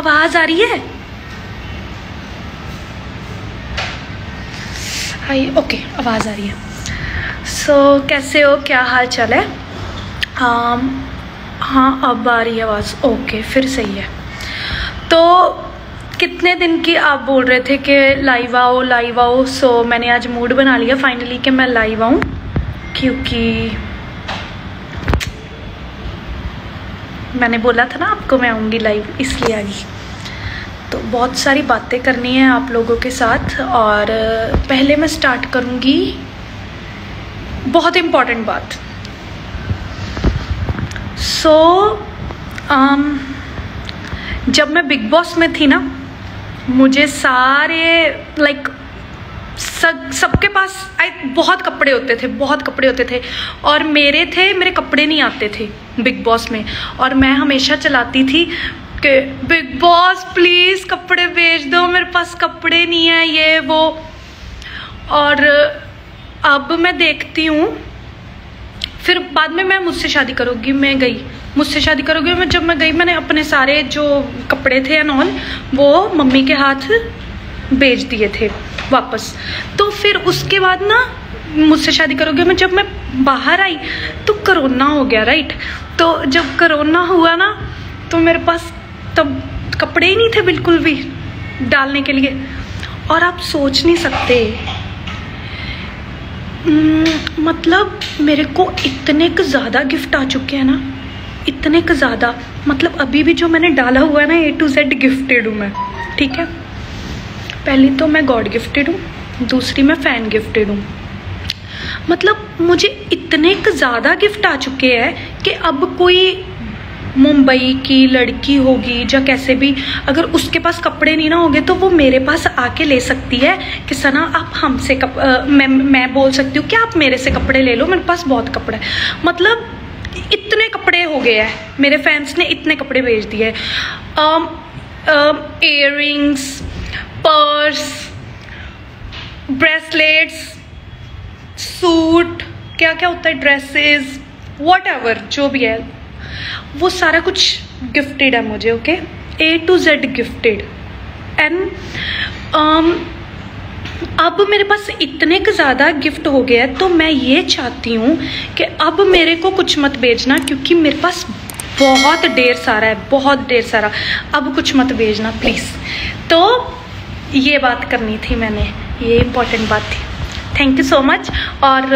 आवाज आ रही है? हाय, ओके, आवाज आ रही है। सो कैसे हो, क्या हाल चाल है? हाँ, अब आ रही है आवाज। ओके, फिर सही है। तो कितने दिन की आप बोल रहे थे कि लाइव आओ लाइव आओ। सो मैंने आज मूड बना लिया फाइनली कि मैं लाइव आऊँ, क्योंकि मैंने बोला था ना आपको मैं आऊँगी लाइव, इसलिए आ गई। तो बहुत सारी बातें करनी है आप लोगों के साथ, और पहले मैं स्टार्ट करूँगी बहुत इम्पॉर्टेंट बात। जब मैं बिग बॉस में थी ना, मुझे सारे सबके पास बहुत कपड़े होते थे और मेरे कपड़े नहीं आते थे बिग बॉस में। और मैं हमेशा चलाती थी कि बिग बॉस प्लीज़ कपड़े भेज दो, मेरे पास कपड़े नहीं है, ये वो। और अब मैं देखती हूँ, फिर बाद में मैं मुझसे शादी करोगी, मैं गई, मुझसे शादी करोगी। जब मैं गई, मैंने अपने सारे जो कपड़े थे एंड ऑल वो मम्मी के हाथ भेज दिए थे वापस। तो फिर उसके बाद ना मुझसे शादी करोगे में जब मैं बाहर आई तो कोरोना हो गया, राइट। तो जब कोरोना हुआ ना, तो मेरे पास तब कपड़े ही नहीं थे बिल्कुल भी डालने के लिए। और आप सोच नहीं सकते, मतलब मेरे को इतने क ज़्यादा गिफ्ट आ चुके हैं ना, इतने क ज़्यादा। मतलब अभी भी जो मैंने डाला हुआ है ना, A to Z गिफ्टेड हूँ मैं, ठीक है। पहली तो मैं गॉड गिफ्टेड हूँ, दूसरी मैं फैन गिफ्टेड हूँ। मतलब मुझे इतने क ज़्यादा गिफ्ट आ चुके हैं कि अब कोई मुंबई की लड़की होगी या कैसे भी, अगर उसके पास कपड़े नहीं ना होंगे तो वो मेरे पास आके ले सकती है कि सना आप हमसे मैं बोल सकती हूँ कि आप मेरे से कपड़े ले लो, मेरे पास बहुत कपड़े है। मतलब इतने कपड़े हो गए हैं, मेरे फैंस ने इतने कपड़े भेज दिए। इयररिंग्स, पर्स, ब्रेसलेट्स, सूट, क्या क्या होता है, ड्रेसेस, व्हाटएवर जो भी है, वो सारा कुछ गिफ्टेड है मुझे, okay. A to Z gifted. And अब मेरे पास इतने का ज़्यादा गिफ्ट हो गया है, तो मैं ये चाहती हूँ कि अब मेरे को कुछ मत भेजना, क्योंकि मेरे पास बहुत ढेर सारा है, बहुत ढेर सारा। अब कुछ मत भेजना प्लीज़। तो ये बात करनी थी मैंने, ये इम्पोर्टेंट बात थी। Thank you so much. और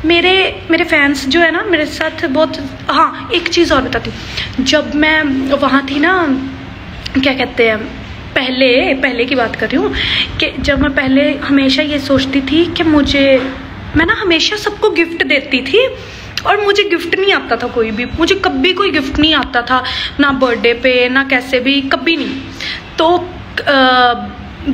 मेरे फैंस जो है ना मेरे साथ बहुत। हाँ, एक चीज़ और बताती हूँ। जब मैं वहाँ थी ना, क्या कहते हैं, पहले की बात कर रही हूँ, कि जब मैं पहले हमेशा ये सोचती थी कि मैं ना हमेशा सबको गिफ्ट देती थी और मुझे गिफ्ट नहीं आता था कोई भी, मुझे कभी कोई गिफ्ट नहीं आता था, ना बर्थडे पे ना कैसे भी, कभी नहीं। तो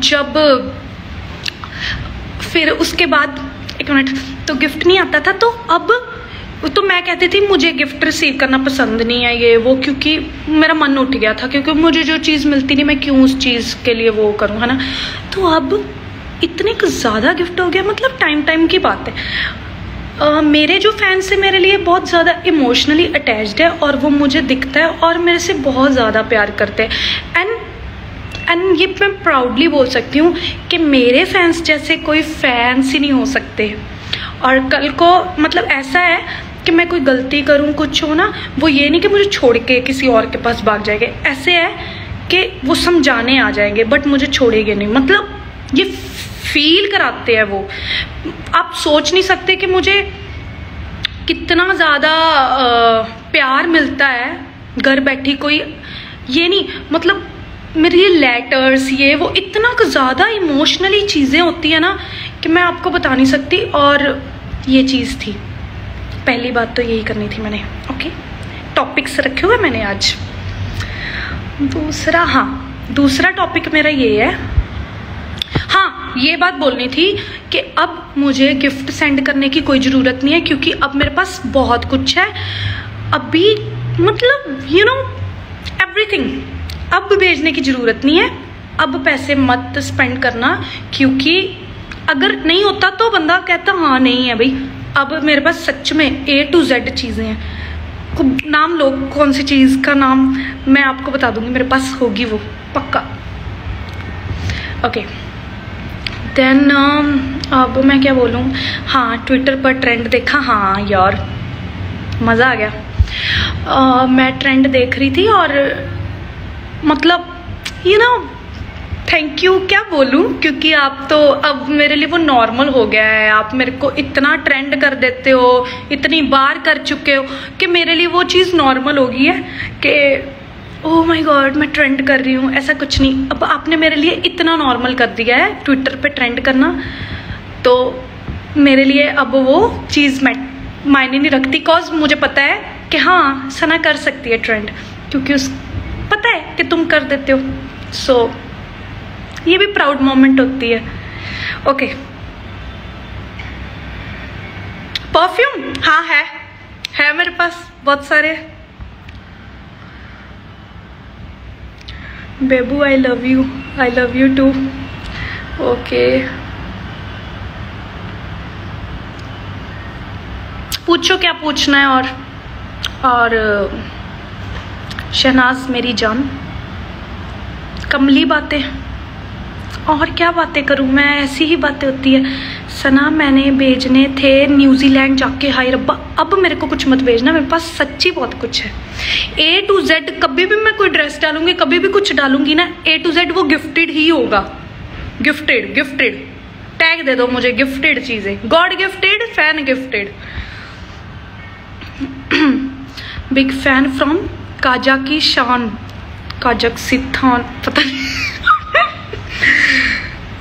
जब फिर उसके बाद एक मिनट, तो गिफ्ट नहीं आता था, तो अब तो मैं कहती थी मुझे गिफ्ट रिसीव करना पसंद नहीं है, ये वो, क्योंकि मेरा मन उठ गया था, क्योंकि मुझे जो चीज़ मिलती नहीं मैं क्यों उस चीज़ के लिए वो करूँ, है ना। तो अब इतने ज़्यादा गिफ्ट हो गया, मतलब टाइम की बात है। मेरे जो फैंस है मेरे लिए बहुत ज़्यादा इमोशनली अटैच्ड है, और वो मुझे दिखता है और मेरे से बहुत ज़्यादा प्यार करते हैं। एंड ये मैं प्राउडली बोल सकती हूँ कि मेरे फैंस जैसे कोई फैंस ही नहीं हो सकते। और कल को मतलब ऐसा है कि मैं कोई गलती करूँ, कुछ हो ना, वो ये नहीं कि मुझे छोड़ के किसी और के पास भाग जाएंगे, ऐसे है कि वो समझाने आ जाएंगे बट मुझे छोड़ेंगे नहीं। मतलब ये फील कराते हैं वो, आप सोच नहीं सकते कि मुझे कितना ज़्यादा प्यार मिलता है घर बैठी। कोई ये नहीं, मतलब मेरे ये लेटर्स, ये वो, इतना ज़्यादा इमोशनली चीज़ें होती है ना कि मैं आपको बता नहीं सकती। और ये चीज़ थी, पहली बात तो यही करनी थी मैंने, ओके। टॉपिक्स रखे हुए मैंने आज। दूसरा टॉपिक मेरा ये है, हाँ, ये बात बोलनी थी कि अब मुझे गिफ्ट सेंड करने की कोई ज़रूरत नहीं है, क्योंकि अब मेरे पास बहुत कुछ है अभी, मतलब यू नो एवरीथिंग। अब भेजने की ज़रूरत नहीं है, अब पैसे मत स्पेंड करना, क्योंकि अगर नहीं होता तो बंदा कहता हाँ नहीं है भाई। अब मेरे पास सच में A to Z चीज़ें हैं, नाम लो, कौन सी चीज़ का नाम मैं आपको बता दूंगी, मेरे पास होगी वो पक्का। ओके देन अब मैं क्या बोलूँ। हाँ, ट्विटर पर ट्रेंड देखा। हाँ यार मज़ा आ गया। मैं ट्रेंड देख रही थी और मतलब थैंक यू क्या बोलूँ, क्योंकि आप तो अब मेरे लिए वो नॉर्मल हो गया है। आप मेरे को इतना ट्रेंड कर देते हो, इतनी बार कर चुके हो कि मेरे लिए वो चीज़ नॉर्मल हो गई है कि ओह माय गॉड मैं ट्रेंड कर रही हूँ। ऐसा कुछ नहीं, अब आपने मेरे लिए इतना नॉर्मल कर दिया है ट्विटर पे ट्रेंड करना, तो मेरे लिए अब वो चीज़ मायने नहीं रखती। कॉज मुझे पता है कि हाँ सना कर सकती है ट्रेंड, क्योंकि पता है कि तुम कर देते हो। सो ये भी प्राउड मोमेंट होती है। ओके परफ्यूम हाँ है मेरे पास बहुत सारे। बेबू I love you too. Okay पूछो क्या पूछना है। और शहनाज मेरी जान, कमली बातें, और क्या बातें करूं मैं, ऐसी ही बातें होती है। सना मैंने भेजने थे न्यूजीलैंड जाके। हाय रब्बा अब मेरे को कुछ मत भेजना, मेरे पास सच्ची बहुत कुछ है। A to Z कभी भी मैं कोई ड्रेस डालूंगी, कभी भी कुछ डालूंगी ना, A to Z वो गिफ्टेड ही होगा। गिफ्टेड टैग दे दो मुझे, गिफ्टेड चीजें, God gifted, fan gifted. Big fan from Kazakhstan, पता नहीं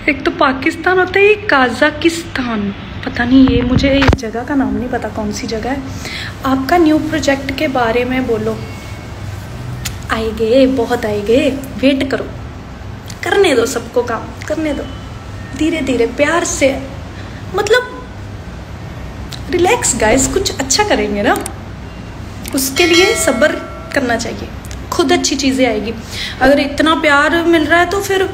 एक तो पाकिस्तान होता है, एक काजाकिस्तान, पता नहीं, ये मुझे इस जगह का नाम नहीं पता कौन सी जगह है। आपका न्यू प्रोजेक्ट के बारे में बोलो। आएंगे, बहुत आएंगे, वेट करो, करने दो, सबको काम करने दो, धीरे धीरे प्यार से, मतलब रिलैक्स गाइस, कुछ अच्छा करेंगे ना, उसके लिए सब्र करना चाहिए, खुद अच्छी चीज़ें आएगी। अगर इतना प्यार मिल रहा है तो फिर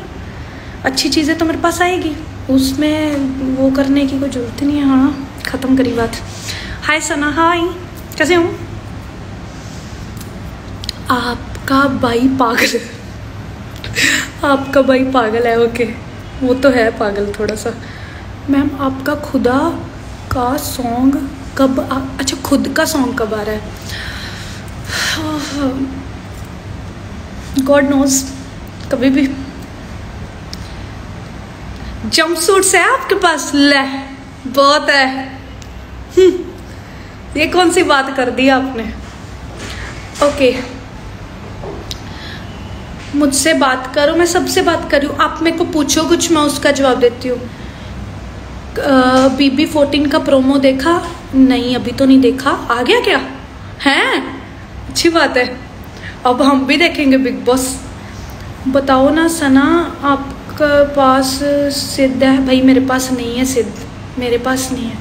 अच्छी चीज़ें तो मेरे पास आएगी, उसमें वो करने की कोई ज़रूरत नहीं है। हाँ ख़त्म करी बात। हाय सना, हाय कैसे हूँ? आपका भाई पागल है। आपका भाई पागल है, ओके वो तो है पागल थोड़ा सा। मैम आपका खुदा का सॉन्ग कब अच्छा खुद का सॉन्ग कब आ रहा है? गॉड नोज, कभी भी। जंप सूट्स है आपके पास? ले बहुत है। ये कौन सी बात कर दी आपने? ओके मुझसे बात करो, मैं सबसे बात कर रही हूँ, आप मेरे को पूछो कुछ, मैं उसका जवाब देती हूँ। BB14 का प्रोमो देखा? नहीं अभी तो नहीं देखा, आ गया क्या? हैं अच्छी बात है, अब हम भी देखेंगे बिग बॉस। बताओ ना सना, आपके पास सिद्ध है? भाई मेरे पास नहीं है सिद्ध, मेरे पास नहीं है।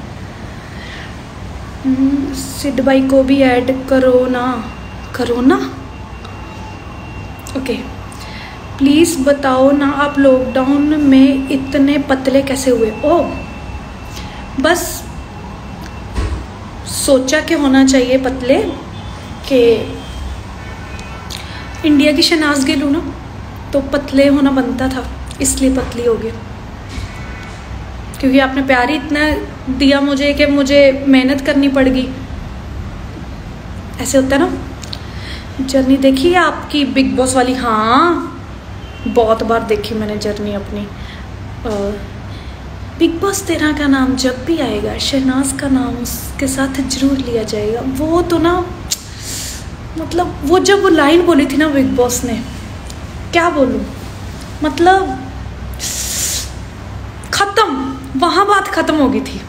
सिद्ध भाई को भी ऐड करो ना। ओके प्लीज़ बताओ ना, आप लॉकडाउन में इतने पतले कैसे हुए? ओ बस सोचा कि होना चाहिए पतले, कि इंडिया की शहनाज गिल हूँ ना, तो पतले होना बनता था, इसलिए पतली हो गई। क्योंकि आपने प्यार ही इतना दिया मुझे कि मुझे मेहनत करनी पड़ गई। ऐसे होता है ना। जर्नी देखी है आपकी बिग बॉस वाली? हाँ बहुत बार देखी मैंने जर्नी अपनी। बिग बॉस 13 का नाम जब भी आएगा, शहनाज का नाम उसके साथ जरूर लिया जाएगा। वो तो ना, मतलब वो जब वो लाइन बोली थी ना बिग बॉस ने, क्या बोलूं, मतलब खत्म, वहाँ बात खत्म हो गई थी।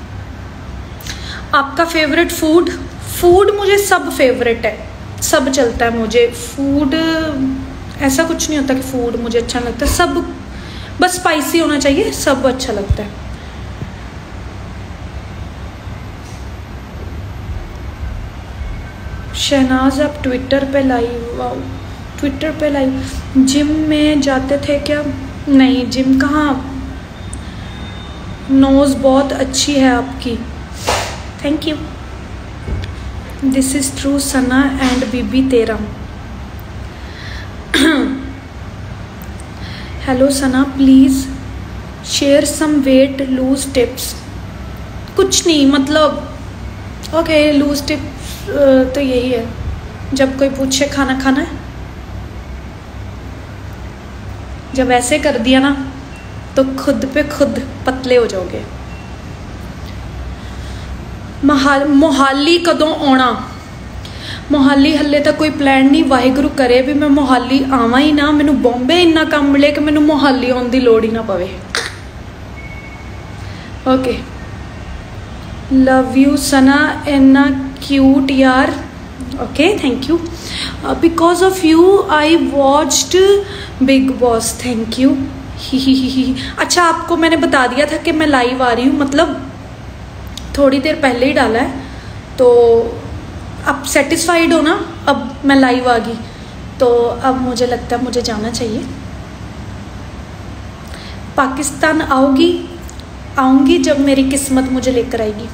आपका फेवरेट फूड मुझे सब फेवरेट है, सब चलता है मुझे। फूड ऐसा कुछ नहीं होता कि फूड मुझे अच्छा लगता है, सब बस स्पाइसी होना चाहिए, सब अच्छा लगता है। शहनाज आप ट्विटर पे लाइव जिम में जाते थे क्या? नहीं जिम कहाँ। नोज़ बहुत अच्छी है आपकी, thank you. This is true Sana and बीबी तेरा। Hello Sana, please share some weight lose tips. कुछ नहीं, मतलब ओके लूज टिप्स तो यही है, जब कोई पूछे खाना खाना है, जब ऐसे कर दिया ना तो खुद पे खुद पतले हो जाओगे। मोहाली कदों आना? मोहाली हले तक कोई प्लान नहीं, वाहिगुरु करे भी मैं मोहाली आवा ही ना, मैनू बॉम्बे इन्ना काम मिले कि मैनू मोहाली आने की लोड़ ही ना पवे। ओके, लव यू सना, इन्ना क्यूट यार। Okay, thank you. Because of you I watched Bigg Boss, thank you. ही। अच्छा, आपको मैंने बता दिया था कि मैं लाइव आ रही हूँ, मतलब थोड़ी देर पहले ही डाला है, तो अब सेटिस्फाइड हो ना? अब मैं लाइव आ गई तो अब मुझे लगता है मुझे जाना चाहिए। पाकिस्तान आऊँगी जब मेरी किस्मत मुझे लेकर आएगी।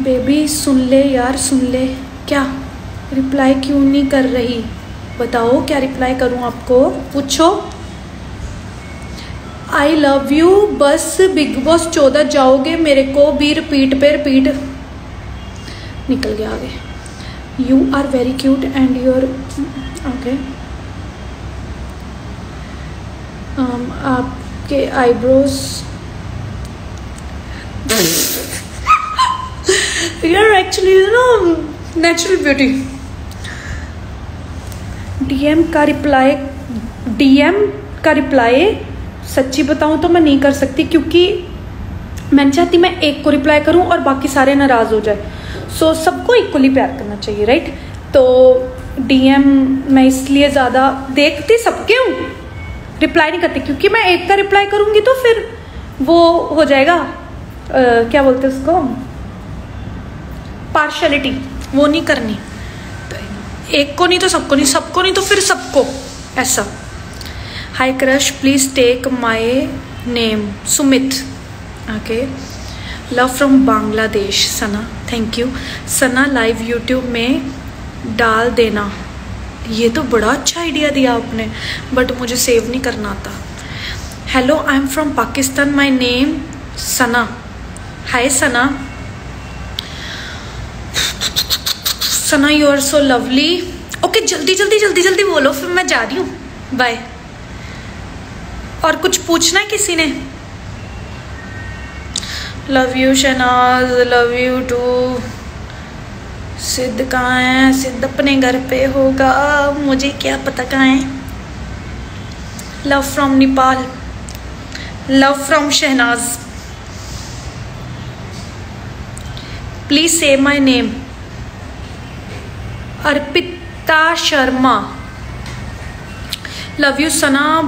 बेबी सुन ले यार, सुन ले। क्या रिप्लाई क्यों नहीं कर रही? बताओ क्या रिप्लाई करूँ आपको? पूछो। आई लव यू, बस बिग बॉस 14 जाओगे मेरे को भी रिपीट पे रिपीट। निकल गया आगे। You are very cute and your okay. आपके आईब्रोज यार एक्चुअली ना नेचुरल ब्यूटी। डीएम का रिप्लाई सच्ची बताऊं तो मैं नहीं कर सकती, क्योंकि मैं चाहती मैं एक को रिप्लाई करूं और बाकी सारे नाराज़ हो जाए। सो सबको इक्वली प्यार करना चाहिए, राइट? तो डीएम मैं इसलिए ज़्यादा देखती सबके हूँ, रिप्लाई नहीं करती, क्योंकि मैं एक का रिप्लाई करूँगी तो फिर वो हो जाएगा क्या बोलते हैं उसको, पार्शलिटी, वो नहीं करनी। तो एक को नहीं तो सबको नहीं, सबको नहीं तो फिर सबको, ऐसा। Hi crush, please take my name Sumit. Okay, love from Bangladesh Sana, thank you. Sana live YouTube में डाल देना। ये तो बड़ा अच्छा आइडिया दिया आपने, बट मुझे सेव नहीं करना आता। Hello, I am from Pakistan, my name Sana. Hi Sana, Sana you are so lovely. Okay, जल्दी जल्दी जल्दी जल्दी बोलो, फिर मैं जा रही हूँ, बाय। और कुछ पूछना है किसी ने? Love you Shehnaaz, love you too. Sidh कहाँ है? सिद्ध अपने घर पे होगा, मुझे क्या पता कहाँ है। Love from Nepal, love from Shehnaz. Please say my name. Arpita Sharma, love you Sana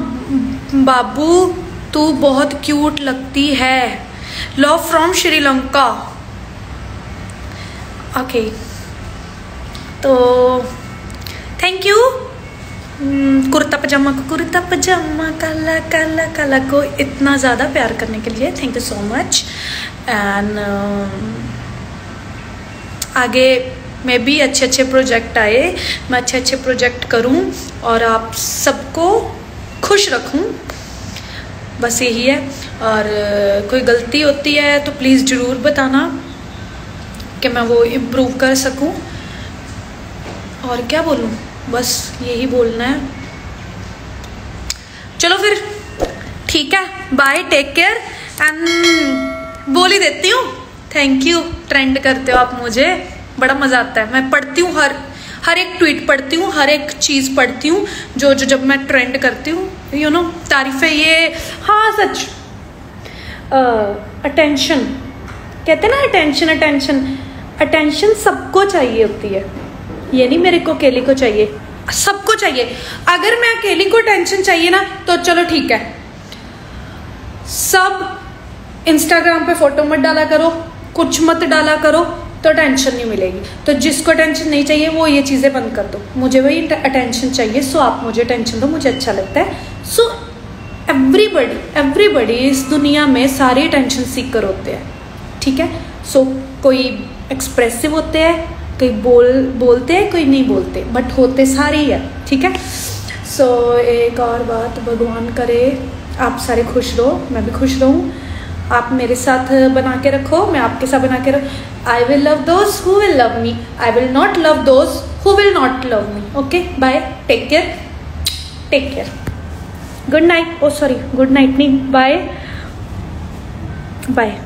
बाबू, तू बहुत क्यूट लगती है। Love from Sri Lanka. ओके, तो थैंक यू। कुर्ता पजामा को कुर्ता पजामा, काला काला काला को इतना ज़्यादा प्यार करने के लिए thank you so much. And आगे मैं भी अच्छे अच्छे प्रोजेक्ट आए, मैं अच्छे अच्छे प्रोजेक्ट करूं और आप सबको खुश रखूं, बस यही है। और कोई गलती होती है तो प्लीज़ ज़रूर बताना कि मैं वो इम्प्रूव कर सकूं। और क्या बोलूं, बस यही बोलना है। चलो फिर ठीक है, बाय, टेक केयर। एंड बोल ही देती हूँ, थैंक यू। ट्रेंड करते हो आप मुझे, बड़ा मज़ा आता है। मैं पढ़ती हूँ, हर एक ट्वीट पढ़ती हूँ, हर एक चीज़ पढ़ती हूँ जो जब मैं ट्रेंड करती हूँ, यू नो, तारीफ़ें। ये हाँ सच, अटेंशन कहते हैं ना, अटेंशन अटेंशन अटेंशन सबको चाहिए होती है, ये नहीं मेरे को अकेली को चाहिए, सबको चाहिए। अगर मैं अकेली को अटेंशन चाहिए ना तो चलो ठीक है, सब इंस्टाग्राम पे फोटो मत डाला करो, कुछ मत डाला करो, तो टेंशन नहीं मिलेगी। तो जिसको टेंशन नहीं चाहिए वो ये चीज़ें बंद कर दो। मुझे वही अटेंशन चाहिए, सो आप मुझे टेंशन दो, मुझे अच्छा लगता है। सो एवरीबडी इस दुनिया में सारे टेंशन सीकर होते हैं, ठीक है। सो कोई एक्सप्रेसिव होते हैं, कोई बोलते हैं, कोई नहीं बोलते, बट होते सारे ही है, ठीक है। सो एक और बात, भगवान करे आप सारे खुश रहो, मैं भी खुश रहूँ, आप मेरे साथ बना के रखो, मैं आपके साथ बना के रखो। I will love those who will love me, I will not love those who will not love me. Okay, bye, take care, take care, good night. Oh sorry, good night नहीं, बाय बाय।